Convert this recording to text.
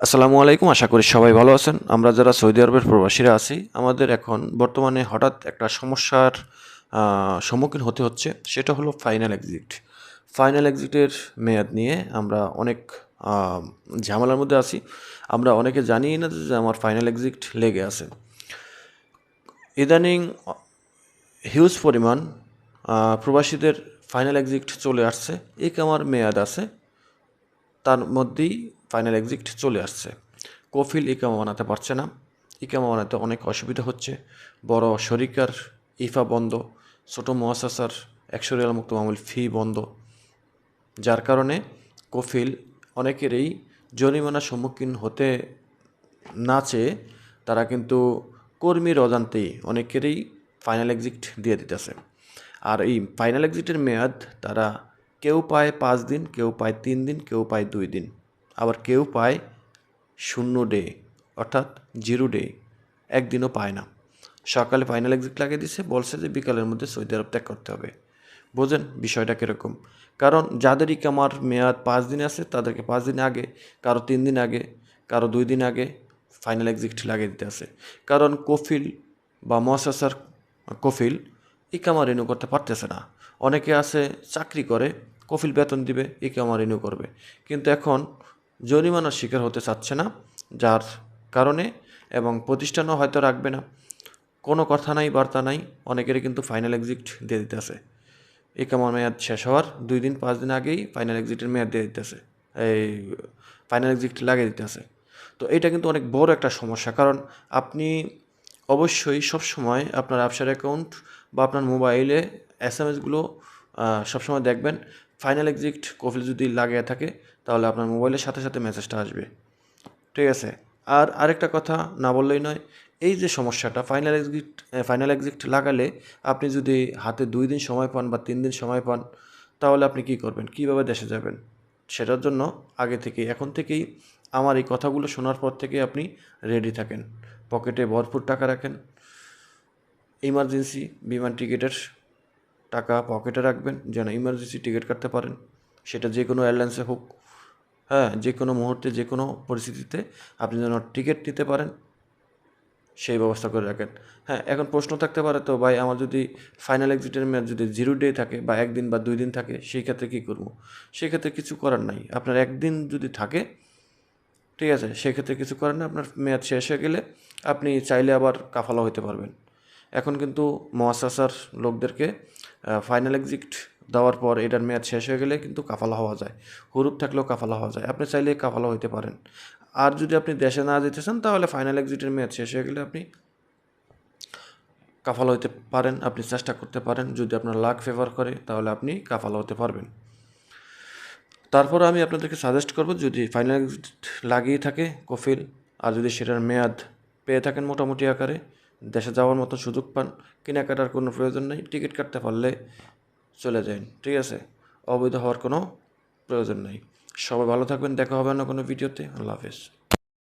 আসসালামু আলাইকুম। আশা করি সবাই ভালো আছেন। আমরা যারা সৌদি আরবের প্রবাসীরা আছি, আমাদের এখন বর্তমানে হঠাৎ একটা সমস্যার সম্মুখীন হতে হচ্ছে। সেটা হলো ফাইনাল এক্সিট। ফাইনাল এক্সিটের মেয়াদ নিয়ে আমরা অনেক আ ঝামেলার মধ্যে আছি। আমরা অনেকে জানিই না যে আমার ফাইনাল এক্সিট লেগে আছে। ইদানিং হিউজ পরিমাণ প্রবাসীদের ফাইনাল এক্সিট চলে আসছে। ইকামার মেয়াদ আছে, তার মধ্যেই ফাইনাল এক্সিট চলে আসছে। কফিল ইকামা বানাতে পারছে না। ইকামা বানাতে অনেক অসুবিধা হচ্ছে। বড় শরিকার ইফা বন্ধ, ছোটো মুআসাসার ১০০ রিয়াল মুক্ত মামুল ফি বন্ধ, যার কারণে কফিল অনেকেরই জরিমানার সম্মুখীন হতে না চেয়ে তারা কিন্তু কর্মীর অজান্তেই অনেকেরই ফাইনাল এক্সিট দিয়ে দিতেছে। আর এই ফাইনাল এক্সিটের মেয়াদ তারা কেউ পায় ৫ দিন, কেউ পায় ৩ দিন, কেউ পায় ২ দিন, আবার কেউ পায় ০ ডে, অর্থাৎ 0 ডে, একদিনও পায় না। সকালে ফাইনাল এক্সিট লাগিয়ে দিছে, বলছে যে বিকালের মধ্যে সৌদি আরব ত্যাগ করতে হবে। বোঝেন বিষয়টা কীরকম? কারণ যাদের ইকামার মেয়াদ ৫ দিন আছে তাদেরকে ৫ দিন আগে, কারো ৩ দিন আগে, কারো ২ দিন আগে ফাইনাল এক্সিট লাগিয়ে দিতে আছে। কারণ কফিল বা মুআসাসার কফিল ইকামা রিনিউ করতে পারতেছে না। অনেকে আছে চাকরি করে, কফিল বেতন দিবে, ইকামা রিনিউ করবে, কিন্তু এখন জরিমানার শিকার হতে চাচ্ছে না, যার কারণে এবং প্রতিষ্ঠানও হয়তো রাখবে না। কোনো কথা নাই, বার্তা নাই, অনেকেরই কিন্তু ফাইনাল এক্সিট দিয়ে দিতেছে। ইকামার মেয়াদ শেষ হওয়ার ২ দিন ৫ দিন আগেই ফাইনাল এক্সিটের মেয়াদ দিয়ে দিতেছে, এই ফাইনাল এক্সিট লাগিয়ে দিতেছে। তো এটা কিন্তু অনেক বড় একটা সমস্যা। কারণ আপনি অবশ্যই সবসময় আপনার ব্যবসার অ্যাকাউন্ট বা আপনার মোবাইলে এসএমএসগুলো সবসময় দেখবেন। ফাইনাল এক্সিট কফিল যদি লাগিয়ে থাকে তাহলে আপনার মোবাইলের সাথে সাথে মেসেজটা আসবে, ঠিক আছে? আর আরেকটা কথা না বললেই নয়, এই যে সমস্যাটা ফাইনাল এক্সিট লাগালে আপনি যদি হাতে ২ দিন সময় পান বা ৩ দিন সময় পান, তাহলে আপনি কী করবেন? কীভাবে দেশে যাবেন? সেটার জন্য আগে থেকেই, এখন থেকেই আমার এই কথাগুলো শোনার পর থেকেই আপনি রেডি থাকেন। পকেটে ভরপুর টাকা রাখেন। ইমার্জেন্সি বিমান টিকিটের টাকা পকেটে রাখবেন যেন ইমার্জেন্সি টিকিট কাটতে পারেন। সেটা যে কোনো এয়ারলাইন্সে হোক, হ্যাঁ, যে কোনো মুহূর্তে যে কোনো পরিস্থিতিতে আপনি যেন টিকিট নিতে পারেন, সেই ব্যবস্থা করে রাখেন। হ্যাঁ, এখন প্রশ্ন থাকতে পারে, তো ভাই আমার যদি ফাইনাল এক্সিটের মেয়াদ যদি 0 ডে থাকে বা ১ দিন বা ২ দিন থাকে, সেই ক্ষেত্রে কী করব? সেক্ষেত্রে কিছু করার নাই। আপনার ১ দিন যদি থাকে, ঠিক আছে, সেক্ষেত্রে কিছু করার নাই। আপনার মেয়াদ শেষ হয়ে গেলে আপনি চাইলে আবার কাফালা হইতে পারবেন। এখন কিন্তু মুআসাসার লোকদেরকে ফাইনাল এক্সিট দেওয়ার পর এটার মেয়াদ শেষ হয়ে গেলে কিন্তু কাফালা হওয়া যায়। হুরুপ থাকলেও কাফালা হওয়া যায়। আপনি চাইলে কাফালা হইতে পারেন। আর যদি আপনি দেশে না যেতে চান তাহলে ফাইনাল এক্সিটের মেয়াদ শেষ হয়ে গেলে আপনি কাফালা হইতে পারেন। আপনি চেষ্টা করতে পারেন। যদি আপনার লাক ফেভার করে তাহলে আপনি কাফালা হতে পারবেন। তারপরে আমি আপনাদেরকে সাজেস্ট করব, যদি ফাইনাল এক্সিট লাগিয়ে থাকে কফিল, আর যদি সেটার মেয়াদ পেয়ে থাকেন মোটামুটি আকারে, দেশে যাওয়ার মতো সুযোগ পান, কেনাকাটার কোনো প্রয়োজন নেই, টিকিট কাটতে পারলে চলে যান, ঠিক আছে? অবৈধ হওয়ার কোনো প্রয়োজন নেই। সবাই ভালো থাকবেন। দেখা হবে অন্য কোনো ভিডিওতে। আল্লাহ হাফেজ।